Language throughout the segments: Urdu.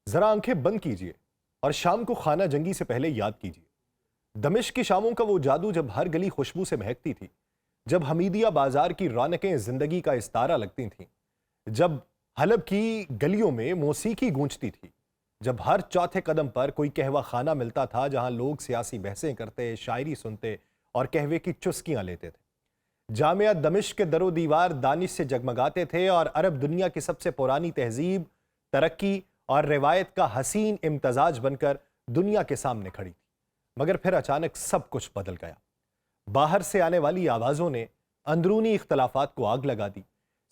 ذرا آنکھیں بند کیجئے اور شام کو خانہ جنگی سے پہلے یاد کیجئے دمشق کی شاموں کا وہ جادو جب ہر گلی خوشبو سے مہکتی تھی، جب حمیدیہ بازار کی رونقیں زندگی کا استعارہ لگتی تھیں، جب حلب کی گلیوں میں موسیقی گونجتی تھی، جب ہر چوتھے قدم پر کوئی قہوہ خانہ ملتا تھا جہاں لوگ سیاسی بحثیں کرتے، شاعری سنتے اور قہوے کی چسکیاں لیتے تھے۔ جامعہ دمشق کے در و دیوار دانش سے جگمگاتے تھے اور عرب دنیا کی سب سے پرانی تہذیب، ترقی اور روایت کا حسین امتزاج بن کر دنیا کے سامنے کھڑی تھی۔ مگر پھر اچانک سب کچھ بدل گیا۔ باہر سے آنے والی آوازوں نے اندرونی اختلافات کو آگ لگا دی،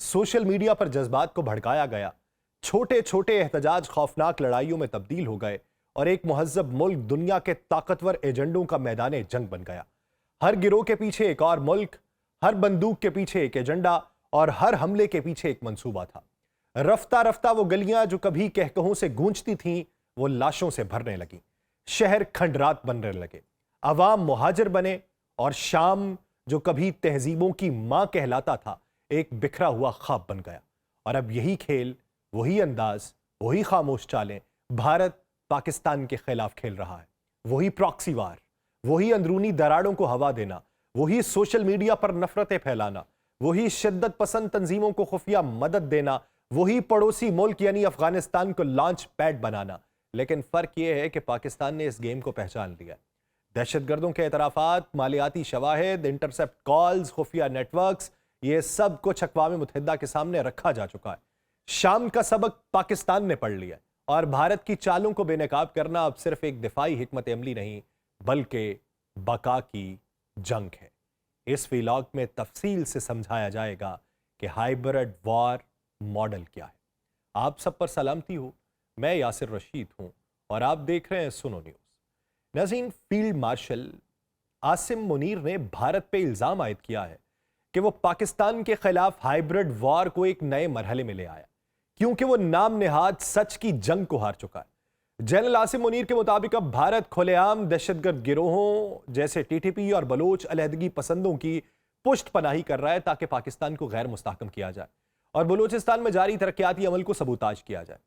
سوشل میڈیا پر جذبات کو بھڑکایا گیا، چھوٹے چھوٹے احتجاج خوفناک لڑائیوں میں تبدیل ہو گئے اور ایک مہذب ملک دنیا کے طاقتور ایجنڈوں کا میدان جنگ بن گیا۔ ہر گروہ کے پیچھے ایک اور ملک، ہر بندوق کے پیچھے ایک ایجنڈا اور ہر حملے کے پیچھے ایک منصوبہ تھا۔ رفتہ رفتہ وہ گلیاں جو کبھی کہکہوں سے گونجتی تھیں وہ لاشوں سے بھرنے لگیں، شہر کھنڈرات بننے لگے، عوام مہاجر بنے اور شام جو کبھی تہذیبوں کی ماں کہلاتا تھا ایک بکھرا ہوا خواب بن گیا۔ اور اب یہی کھیل، وہی انداز، وہی خاموش چالیں بھارت پاکستان کے خلاف کھیل رہا ہے۔ وہی پراکسی وار، وہی اندرونی دراڑوں کو ہوا دینا، وہی سوشل میڈیا پر نفرتیں پھیلانا، وہی شدت پسند تنظیموں کو خفیہ مدد دینا، وہی پڑوسی ملک یعنی افغانستان کو لانچ پیڈ بنانا۔ لیکن فرق یہ ہے کہ پاکستان نے اس گیم کو پہچان لیا۔ دہشت گردوں کے اعترافات، مالیاتی شواہد، انٹرسپٹ کالز، خفیہ نیٹ ورکس، یہ سب کچھ اقوام متحدہ کے سامنے رکھا جا چکا ہے۔ شام کا سبق پاکستان نے پڑھ لیا اور بھارت کی چالوں کو بے نقاب کرنا اب صرف ایک دفاعی حکمت عملی نہیں بلکہ بقا کی جنگ ہے۔ اس ویلاگ میں تفصیل سے سمجھایا جائے گا کہ ہائبرڈ وار ماڈل کیا ہے۔ آپ سب پر سلامتی ہو، میں یاسر رشید ہوں اور آپ دیکھ رہے ہیں سنو نیوز۔ ناظرین، فیلڈ مارشل عاصم منیر نے بھارت پہ الزام عائد کیا ہے کہ وہ پاکستان کے خلاف ہائبرڈ وار کو ایک نئے مرحلے میں لے آیا کیونکہ وہ نام نہاد سچ کی جنگ کو ہار چکا ہے۔ جنرل عاصم منیر کے مطابق اب بھارت کھلے عام دہشت گرد گروہوں جیسے ٹی ٹی پی اور بلوچ علیحدگی پسندوں کی پشت پناہی کر رہا ہے تاکہ پاکستان کو غیر مستحکم کیا جائے اور بلوچستان میں جاری ترقیاتی عمل کو سبوتاژ کیا جائے۔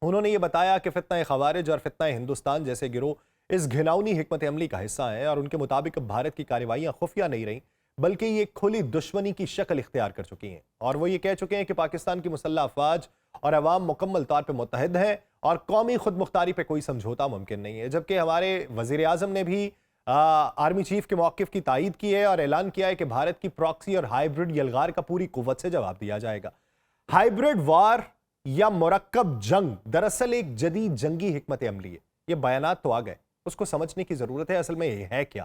انہوں نے یہ بتایا کہ فتنہ خوارج اور فتنہ ہندوستان جیسے گروہ اس گھناؤنی حکمت عملی کا حصہ ہیں اور ان کے مطابق اب بھارت کی کارروائیاں خفیہ نہیں رہیں بلکہ یہ کھلی دشمنی کی شکل اختیار کر چکی ہیں، اور وہ یہ کہہ چکے ہیں کہ پاکستان کی مسلح افواج اور عوام مکمل طور پہ متحد ہیں اور قومی خود مختاری پہ کوئی سمجھوتا ممکن نہیں ہے۔ جبکہ ہمارے وزیر اعظم نے بھی آرمی چیف کے موقف کی تائید کی ہے اور اعلان کیا ہے کہ بھارت کی پراکسی اور ہائبرڈ یلغار کا پوری قوت سے جواب دیا جائے گا۔ ہائبرڈ وار یا مرکب جنگ دراصل ایک جدید جنگی حکمت عملی ہے۔ یہ بیانات تو آ گئے، اس کو سمجھنے کی ضرورت ہے۔ اصل میں یہ ہے کیا؟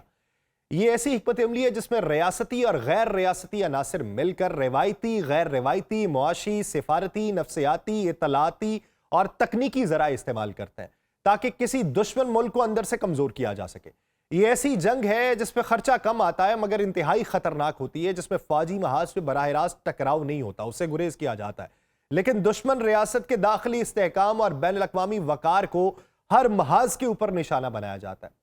یہ ایسی حکمت عملی ہے جس میں ریاستی اور غیر ریاستی عناصر مل کر روایتی، غیر روایتی، معاشی، سفارتی، نفسیاتی، اطلاعاتی اور تکنیکی ذرائع استعمال کرتے ہیں تاکہ کسی دشمن ملک کو اندر سے کمزور کیا جا سکے۔ یہ ایسی جنگ ہے جس پہ خرچہ کم آتا ہے مگر انتہائی خطرناک ہوتی ہے، جس میں فوجی محاذ پہ براہ راست ٹکراؤ نہیں ہوتا، اس سے گریز کیا جاتا ہے، لیکن دشمن ریاست کے داخلی استحکام اور بین الاقوامی وقار کو ہر محاذ کے اوپر نشانہ بنایا جاتا ہے۔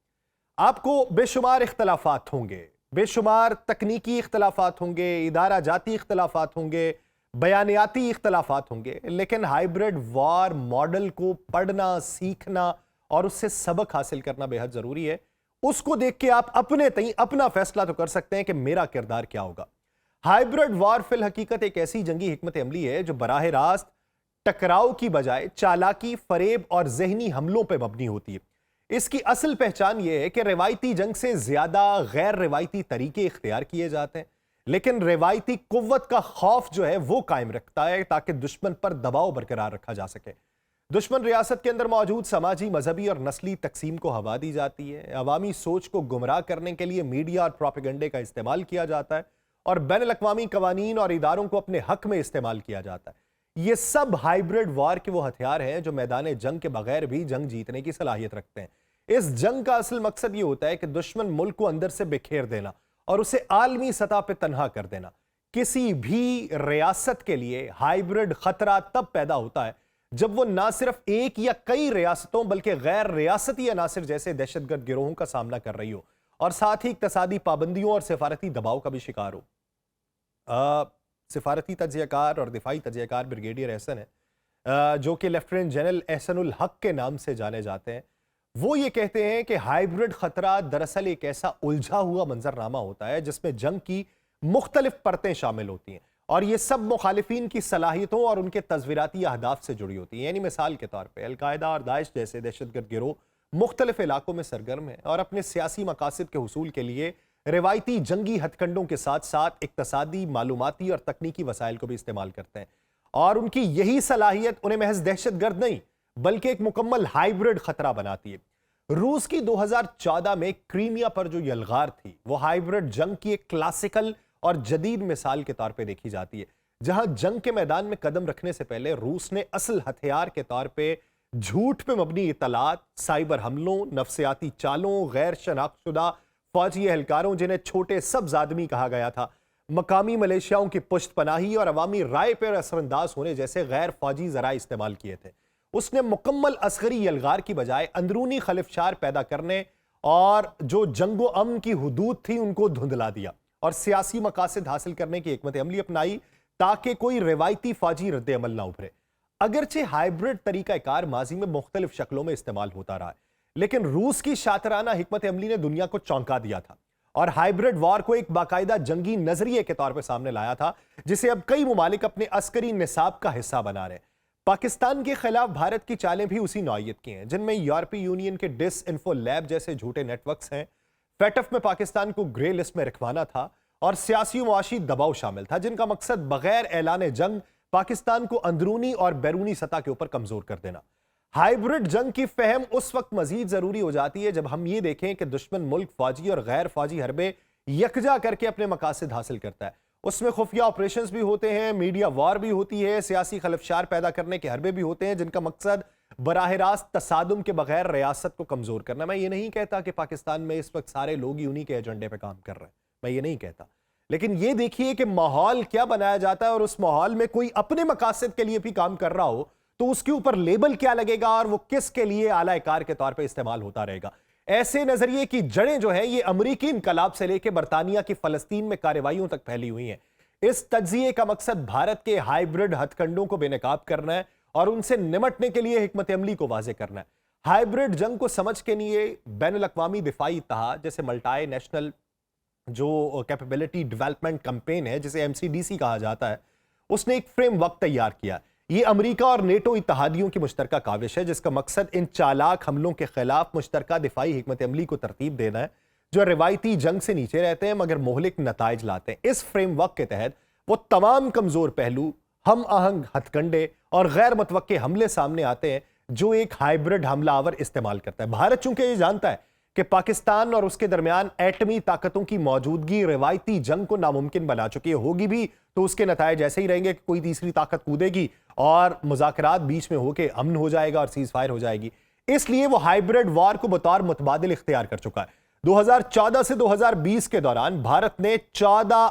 آپ کو بے شمار اختلافات ہوں گے، بے شمار تکنیکی اختلافات ہوں گے، ادارہ جاتی اختلافات ہوں گے، بیانیاتی اختلافات ہوں گے، لیکن ہائبرڈ وار ماڈل کو پڑھنا، سیکھنا اور اس سے سبق حاصل کرنا بے حد ضروری ہے۔ اس کو دیکھ کے آپ اپنے تئیں اپنا فیصلہ تو کر سکتے ہیں کہ میرا کردار کیا ہوگا۔ ہائبرڈ وار فی الحقیقت ایک ایسی جنگی حکمت عملی ہے جو براہ راست ٹکراؤ کی بجائے چالاکی، فریب اور ذہنی حملوں پہ مبنی ہوتی ہے۔ اس کی اصل پہچان یہ ہے کہ روایتی جنگ سے زیادہ غیر روایتی طریقے اختیار کیے جاتے ہیں، لیکن روایتی قوت کا خوف جو ہے وہ قائم رکھتا ہے تاکہ دشمن پر دباؤ برقرار رکھا جا سکے۔ دشمن ریاست کے اندر موجود سماجی، مذہبی اور نسلی تقسیم کو ہوا دی جاتی ہے، عوامی سوچ کو گمراہ کرنے کے لیے میڈیا اور پروپیگنڈے کا استعمال کیا جاتا ہے اور بین الاقوامی قوانین اور اداروں کو اپنے حق میں استعمال کیا جاتا ہے۔ یہ سب ہائبرڈ وار کے وہ ہتھیار ہیں جو میدان جنگ کے بغیر بھی جنگ جیتنے کی صلاحیت رکھتے ہیں۔ اس جنگ کا اصل مقصد یہ ہوتا ہے کہ دشمن ملک کو اندر سے بکھیر دینا اور اسے عالمی سطح پہ تنہا کر دینا۔ کسی بھی ریاست کے لیے ہائبرڈ خطرہ تب پیدا ہوتا ہے جب وہ نہ صرف ایک یا کئی ریاستوں بلکہ غیر ریاستی عناصر جیسے دہشت گرد گروہوں کا سامنا کر رہی ہو اور ساتھ ہی اقتصادی پابندیوں اور سفارتی دباؤ کا بھی شکار ہو۔ سفارتی تجزیہ کار اور دفاعی تجزیہ کار بریگیڈیئر احسن ہے جو کہ لیفٹیننٹ جنرل احسن الحق کے نام سے جانے جاتے ہیں، وہ یہ کہتے ہیں کہ ہائیبرڈ خطرہ دراصل ایک ایسا الجھا ہوا منظرنامہ ہوتا ہے جس میں جنگ کی مختلف پرتیں شامل ہوتی ہیں اور یہ سب مخالفین کی صلاحیتوں اور ان کے تصویراتی اہداف سے جڑی ہوتی ہیں. یعنی مثال کے طور پہ القاعدہ اور داعش جیسے دہشت گرد گروہ مختلف علاقوں میں سرگرم ہیں اور اپنے سیاسی مقاصد کے حصول کے لیے روایتی جنگی ہتھ کنڈوں کے ساتھ ساتھ اقتصادی، معلوماتی اور تکنیکی وسائل کو بھی استعمال کرتے ہیں، اور ان کی یہی صلاحیت انہیں محض دہشت گرد نہیں بلکہ ایک مکمل ہائیبرڈ خطرہ بناتی ہے. روس کی 2014 میں کریمیا پر جو یلغار تھی وہ ہائیبرڈ جنگ کی ایک کلاسیکل اور جدید مثال کے طور پہ دیکھی جاتی ہے، جہاں جنگ کے میدان میں قدم رکھنے سے پہلے روس نے اصل ہتھیار کے طور پہ جھوٹ پہ مبنی اطلاعات، سائبر حملوں، نفسیاتی چالوں، غیر شناخت شدہ فوجی اہلکاروں جنہیں چھوٹے سبز آدمی کہا گیا تھا، مقامی ملیشیاؤں کی پشت پناہی اور عوامی رائے پر اثر انداز ہونے جیسے غیر فوجی ذرائع استعمال کیے تھے. اس نے مکمل عسکری یلغار کی بجائے اندرونی خلفشار پیدا کرنے اور جو جنگ و امن کی حدود تھی ان کو دھندلا دیا اور سیاسی مقاصد حاصل کرنے کی حکمت عملی اپنائی تاکہ کوئی روایتی فوجی رد عمل نہ ابھرے. اگرچہ ہائیبرڈ طریقہ کار ماضی میں مختلف شکلوں میں استعمال ہوتا رہا ہے، لیکن روس کی شاطرانہ حکمت عملی نے دنیا کو چونکا دیا تھا اور ہائیبرڈ وار کو ایک باقاعدہ جنگی نظریے کے طور پہ سامنے لایا تھا جسے اب کئی ممالک اپنے عسکری نصاب کا حصہ بنا رہے ہیں. پاکستان کے خلاف بھارت کی چالیں بھی اسی نوعیت کی ہیں، جن میں یورپی یونین کے ڈس انفو لیب جیسے جھوٹے نیٹ ورکس ہیں، فیٹف میں پاکستان کو گرے لسٹ میں رکھوانا تھا اور سیاسی و معاشی دباؤ شامل تھا جن کا مقصد بغیر اعلان جنگ پاکستان کو اندرونی اور بیرونی سطح کے اوپر کمزور کر دینا. ہائیبرڈ جنگ کی فہم اس وقت مزید ضروری ہو جاتی ہے جب ہم یہ دیکھیں کہ دشمن ملک فوجی اور غیر فوجی حربے یکجا کر کے اپنے مقاصد حاصل کرتا ہے. اس میں خفیہ آپریشنز بھی ہوتے ہیں، میڈیا وار بھی ہوتی ہے، سیاسی خلفشار پیدا کرنے کے حربے بھی ہوتے ہیں جن کا مقصد براہ راست تصادم کے بغیر ریاست کو کمزور کرنا. میں یہ نہیں کہتا کہ پاکستان میں اس وقت سارے لوگ ہی انہی کے ایجنڈے پہ کام کر رہے ہیں، میں یہ نہیں کہتا، لیکن یہ دیکھیے کہ ماحول کیا بنایا جاتا ہے اور اس ماحول میں کوئی اپنے مقاصد کے لیے بھی کام کر رہا ہو تو اس کے اوپر لیبل کیا لگے گا اور وہ کس کے لیے اعلی کار کے طور پہ استعمال ہوتا رہے گا. ایسے نظریے کی جڑیں جو ہیں یہ امریکی انقلاب سے لے کے برطانیہ کی فلسطین میں کارروائیوں تک پھیلی ہوئی ہیں. اس تجزیے کا مقصد بھارت کے ہائیبرڈ ہتھ کنڈوں کو بے نقاب کرنا ہے اور ان سے نمٹنے کے لیے حکمت عملی کو واضح کرنا ہے. ہائیبرڈ جنگ کو سمجھ کے لیے بین الاقوامی دفاعی اتحاد جیسے ملٹائی نیشنل جو کیپیبلٹی ڈیولپمنٹ کمپین ہے جسے MCDC کہا جاتا ہے، اس نے ایک فریم ورک تیار کیا. یہ امریکہ اور نیٹو اتحادیوں کی مشترکہ کاوش ہے جس کا مقصد ان چالاک حملوں کے خلاف مشترکہ دفاعی حکمت عملی کو ترتیب دینا ہے جو روایتی جنگ سے نیچے رہتے ہیں مگر مہلک نتائج لاتے ہیں. اس فریم ورک کے تحت وہ تمام کمزور پہلو، ہم آہنگ ہتھ کنڈے اور غیر متوقع حملے سامنے آتے ہیں جو ایک ہائیبرڈ حملہ آور استعمال کرتا ہے. بھارت چونکہ یہ جانتا ہے کہ پاکستان اور اس کے درمیان ایٹمی طاقتوں کی موجودگی روایتی جنگ کو ناممکن بنا چکی ہے، ہوگی بھی تو اس کے نتائج ایسے ہی رہیں گے کہ کوئی تیسری طاقت کودے گی اور مذاکرات بیچ میں ہو کے امن ہو جائے گا اور سیز فائر ہو جائے گی. اس لیے وہ ہائیبرڈ وار کو بطور متبادل اختیار کر چکا ہے. 2014 سے 2020 کے دوران بھارت نے 14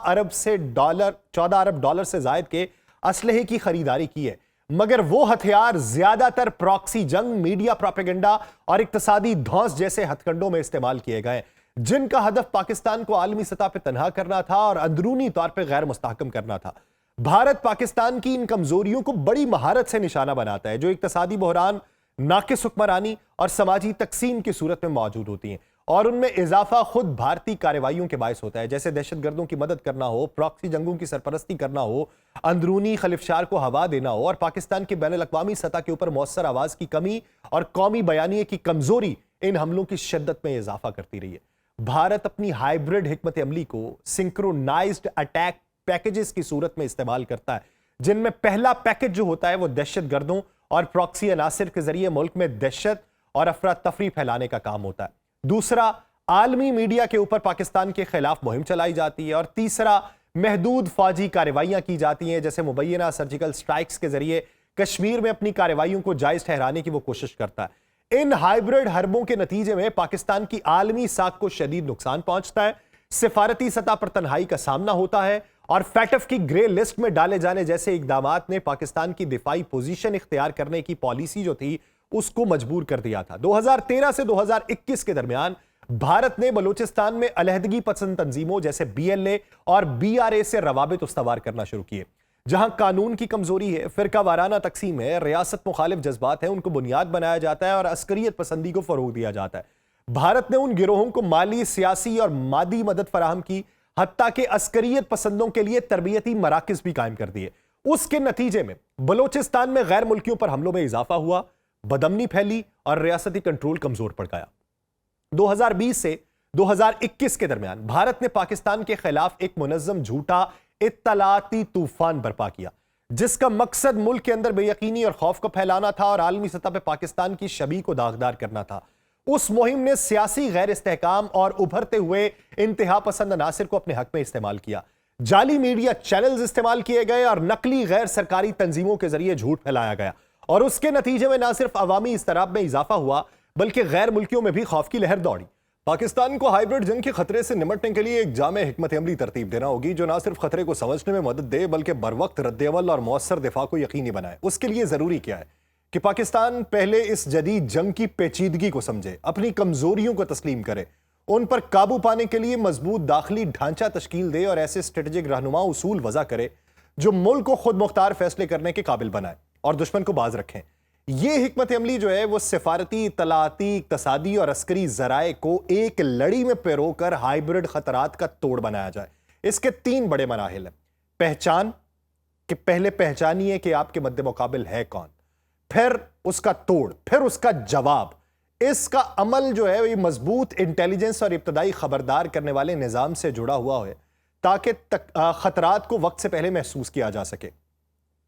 ارب ڈالر سے زائد کے اسلحے کی خریداری کی ہے، مگر وہ ہتھیار زیادہ تر پراکسی جنگ، میڈیا پروپیگنڈا اور اقتصادی دھونس جیسے ہتھ کنڈوں میں استعمال کیے گئے جن کا ہدف پاکستان کو عالمی سطح پہ تنہا کرنا تھا اور اندرونی طور پہ غیر مستحکم کرنا تھا. بھارت پاکستان کی ان کمزوریوں کو بڑی مہارت سے نشانہ بناتا ہے جو اقتصادی بحران، ناقص حکمرانی اور سماجی تقسیم کی صورت میں موجود ہوتی ہیں، اور ان میں اضافہ خود بھارتی کارروائیوں کے باعث ہوتا ہے، جیسے دہشت گردوں کی مدد کرنا ہو، پراکسی جنگوں کی سرپرستی کرنا ہو، اندرونی خلفشار کو ہوا دینا ہو اور پاکستان کی بین الاقوامی سطح کے اوپر مؤثر آواز کی کمی اور قومی بیانیے کی کمزوری ان حملوں کی شدت میں اضافہ کرتی رہی ہے. بھارت اپنی ہائیبرڈ حکمت عملی کو سنکرونائزڈ اٹیک پیکیجز کی صورت میں استعمال کرتا ہے، جن میں پہلا پیکج جو ہوتا ہے وہ دہشت گردوں اور پراکسی عناصر کے ذریعے ملک میں دہشت اور افراتفری پھیلانے کا کام ہوتا ہے. دوسرا، عالمی میڈیا کے اوپر پاکستان کے خلاف مہم چلائی جاتی ہے، اور تیسرا، محدود فوجی کارروائیاں کی جاتی ہیں جیسے مبینہ سرجیکل سٹرائکس کے ذریعے کشمیر میں اپنی کارروائیوں کو جائز ٹھہرانے کی وہ کوشش کرتا ہے. ان ہائیبرڈ حربوں کے نتیجے میں پاکستان کی عالمی ساکھ کو شدید نقصان پہنچتا ہے، سفارتی سطح پر تنہائی کا سامنا ہوتا ہے اور فیٹف کی گرے لسٹ میں ڈالے جانے جیسے اقدامات نے پاکستان کی دفاعی پوزیشن اختیار کرنے کی پالیسی جو تھی اس کو مجبور کر دیا تھا. 2013 سے 2021 کے درمیان بھارت نے بلوچستان میں علیحدگی پسند تنظیموں جیسے BLA اور BRA سے روابط استوار کرنا شروع کیے جہاں قانون کی کمزوری ہے، فرقہ وارانہ تقسیم ہے، ریاست مخالف جذبات ہیں، ان کو بنیاد بنایا جاتا ہے اور عسکریت پسندی کو فروغ دیا جاتا ہے۔ بھارت نے ان گروہوں کو مالی، سیاسی اور مادی مدد فراہم کی، حتیٰ کہ عسکریت پسندوں کے لیے تربیتی مراکز بھی قائم کر دیے۔ اس کے نتیجے میں بلوچستان میں غیر ملکیوں پر حملوں میں اضافہ ہوا، بدامنی پھیلی اور ریاستی کنٹرول کمزور پڑ گیا۔ 2020 سے 2021 کے درمیان بھارت نے پاکستان کے خلاف ایک منظم جھوٹا اطلاعاتی طوفان برپا کیا، جس کا مقصد ملک کے اندر بے یقینی اور خوف کو پھیلانا تھا اور عالمی سطح پہ پاکستان کی شبیہ کو داغدار کرنا تھا۔ اس مہم نے سیاسی غیر استحکام اور ابھرتے ہوئے انتہا پسند عناصر کو اپنے حق میں استعمال کیا۔ جعلی میڈیا چینلز استعمال کیے گئے اور نقلی غیر سرکاری تنظیموں کے ذریعے جھوٹ پھیلایا گیا، اور اس کے نتیجے میں نہ صرف عوامی اضطراب میں اضافہ ہوا بلکہ غیر ملکیوں میں بھی خوف کی لہر دوڑی۔ پاکستان کو ہائیبرڈ جنگ کے خطرے سے نمٹنے کے لیے ایک جامع حکمت عملی ترتیب دینا ہوگی جو نہ صرف خطرے کو سمجھنے میں مدد دے بلکہ بروقت رد عمل اور مؤثر دفاع کو یقینی بنائے۔ اس کے لیے ضروری کیا ہے کہ پاکستان پہلے اس جدید جنگ کی پیچیدگی کو سمجھے، اپنی کمزوریوں کو تسلیم کرے، ان پر قابو پانے کے لیے مضبوط داخلی ڈھانچہ تشکیل دے اور ایسے اسٹریٹجک رہنما اصول وضع کرے جو ملک کو خود مختار فیصلے کرنے کے قابل بنائے اور دشمن کو باز رکھیں۔ یہ حکمت عملی جو ہے وہ سفارتی، اطلاعاتی، اقتصادی اور عسکری ذرائع کو ایک لڑی میں پیرو کر ہائیبرڈ خطرات کا توڑ بنایا جائے۔ اس کے 3 بڑے مراحل ہیں۔ پہچان، کہ پہلے پہچانیے کہ آپ کے مد مقابل ہے کون، پھر اس کا توڑ، پھر اس کا جواب۔ اس کا عمل جو ہے یہ مضبوط انٹیلیجنس اور ابتدائی خبردار کرنے والے نظام سے جڑا ہوا ہے تاکہ خطرات کو وقت سے پہلے محسوس کیا جا سکے۔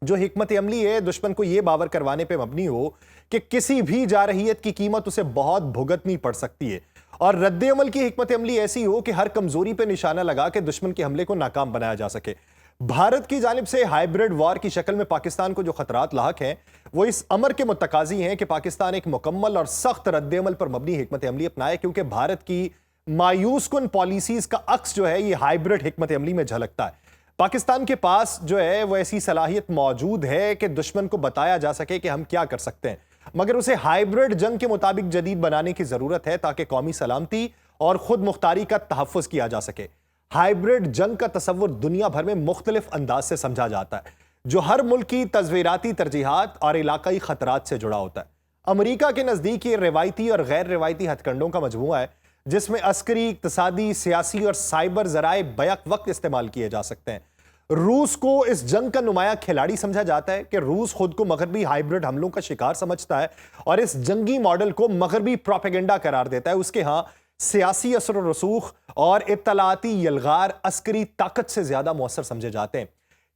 جو حکمت عملی ہے دشمن کو یہ باور کروانے پہ مبنی ہو کہ کسی بھی جارحیت کی قیمت اسے بہت بھگتنی پڑ سکتی ہے، اور رد عمل کی حکمت عملی ایسی ہو کہ ہر کمزوری پہ نشانہ لگا کے دشمن کے حملے کو ناکام بنایا جا سکے۔ بھارت کی جانب سے ہائیبرڈ وار کی شکل میں پاکستان کو جو خطرات لاحق ہیں وہ اس امر کے متقاضی ہیں کہ پاکستان ایک مکمل اور سخت رد عمل پر مبنی حکمت عملی اپنائے، کیونکہ بھارت کی مایوس کن پالیسیز کا عکس جو ہے یہ ہائیبرڈ حکمت عملی میں جھلکتا ہے۔ پاکستان کے پاس جو ہے وہ ایسی صلاحیت موجود ہے کہ دشمن کو بتایا جا سکے کہ ہم کیا کر سکتے ہیں، مگر اسے ہائیبرڈ جنگ کے مطابق جدید بنانے کی ضرورت ہے تاکہ قومی سلامتی اور خود مختاری کا تحفظ کیا جا سکے۔ ہائیبرڈ جنگ کا تصور دنیا بھر میں مختلف انداز سے سمجھا جاتا ہے جو ہر ملک کی تزویراتی ترجیحات اور علاقائی خطرات سے جڑا ہوتا ہے۔ امریکہ کے نزدیک یہ روایتی اور غیر روایتی ہتھ کنڈوں کا مجموعہ ہے جس میں عسکری، اقتصادی، سیاسی اور سائبر ذرائع بیک وقت استعمال کیے جا سکتے ہیں۔ روس کو اس جنگ کا نمایاں کھلاڑی سمجھا جاتا ہے کہ روس خود کو مغربی ہائیبرڈ حملوں کا شکار سمجھتا ہے اور اس جنگی ماڈل کو مغربی پروپیگنڈا قرار دیتا ہے۔ اس کے ہاں سیاسی اثر و رسوخ اور اطلاعاتی یلغار عسکری طاقت سے زیادہ مؤثر سمجھے جاتے ہیں۔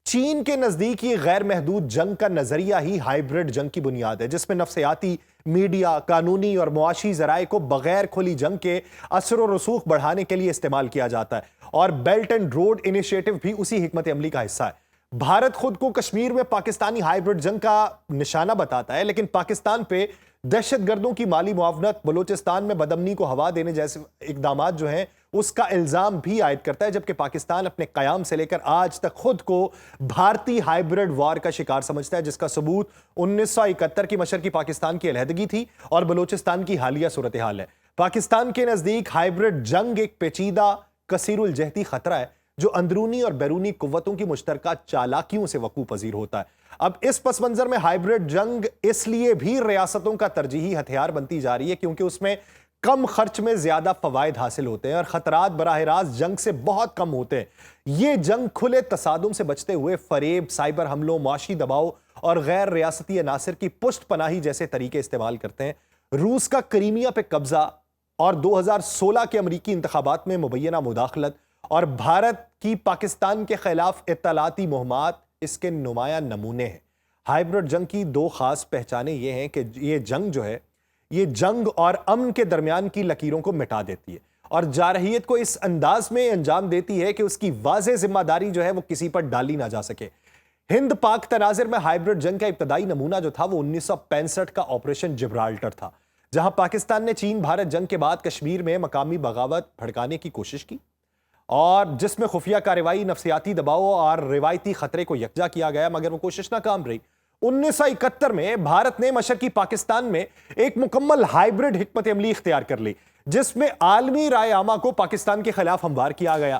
چین کے نزدیک یہ غیر محدود جنگ کا نظریہ ہی ہائیبرڈ جنگ کی بنیاد ہے، جس میں نفسیاتی، میڈیا، قانونی اور معاشی ذرائع کو بغیر کھلی جنگ کے اثر و رسوخ بڑھانے کے لیے استعمال کیا جاتا ہے، اور بیلٹ اینڈ روڈ انیشیٹو بھی اسی حکمت عملی کا حصہ ہے۔ بھارت خود کو کشمیر میں پاکستانی ہائیبرڈ جنگ کا نشانہ بتاتا ہے، لیکن پاکستان پہ دہشت گردوں کی مالی معاونت، بلوچستان میں بدامنی کو ہوا دینے جیسے اقدامات جو ہیں اس کا الزام بھی عائد کرتا ہے، جبکہ پاکستان اپنے قیام سے لے کر آج تک خود کو بھارتی ہائیبرڈ وار کا شکار سمجھتا ہے، جس کا ثبوت 1971 کی مشرقی پاکستان کی علیحدگی تھی اور بلوچستان کی حالیہ صورتحال ہے۔ پاکستان کے نزدیک ہائیبرڈ جنگ ایک پیچیدہ، کثیر الجہتی خطرہ ہے جو اندرونی اور بیرونی قوتوں کی مشترکہ چالاکیوں سے وقوع پذیر ہوتا ہے۔ اب اس پس منظر میں ہائیبرڈ جنگ اس لیے بھی ریاستوں کا ترجیحی ہتھیار بنتی جا رہی ہے کیونکہ اس میں کم خرچ میں زیادہ فوائد حاصل ہوتے ہیں اور خطرات براہ راست جنگ سے بہت کم ہوتے ہیں۔ یہ جنگ کھلے تصادم سے بچتے ہوئے فریب، سائبر حملوں، معاشی دباؤ اور غیر ریاستی عناصر کی پشت پناہی جیسے طریقے استعمال کرتے ہیں۔ روس کا کرائمیا پہ قبضہ اور 2016 کے امریکی انتخابات میں مبینہ مداخلت اور بھارت کی پاکستان کے خلاف اطلاعاتی مہمات اس کے نمایاں نمونے ہیں۔ ہائیبرڈ جنگ کی 2 خاص پہچانیں یہ ہیں کہ یہ جنگ جو ہے یہ جنگ اور امن کے درمیان کی لکیروں کو مٹا دیتی ہے اور جارحیت کو اس انداز میں انجام دیتی ہے کہ اس کی واضح ذمہ داری جو ہے وہ کسی پر ڈالی نہ جا سکے۔ ہند پاک تناظر میں ہائیبرڈ جنگ کا ابتدائی نمونہ جو تھا وہ 1965 کا آپریشن جبرالٹر تھا، جہاں پاکستان نے چین بھارت جنگ کے بعد کشمیر میں مقامی بغاوت بھڑکانے کی کوشش کی اور جس میں خفیہ کارروائی، نفسیاتی دباؤ اور روایتی خطرے کو یکجا کیا گیا، مگر وہ کوشش ناکام رہی۔ 1971 میں بھارت نے مشرقی پاکستان میں ایک مکمل ہائیبرڈ حکمت عملی اختیار کر لی جس میں عالمی رائے عامہ کو پاکستان کے خلاف ہموار کیا گیا۔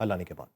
اللہ نے کے بعد।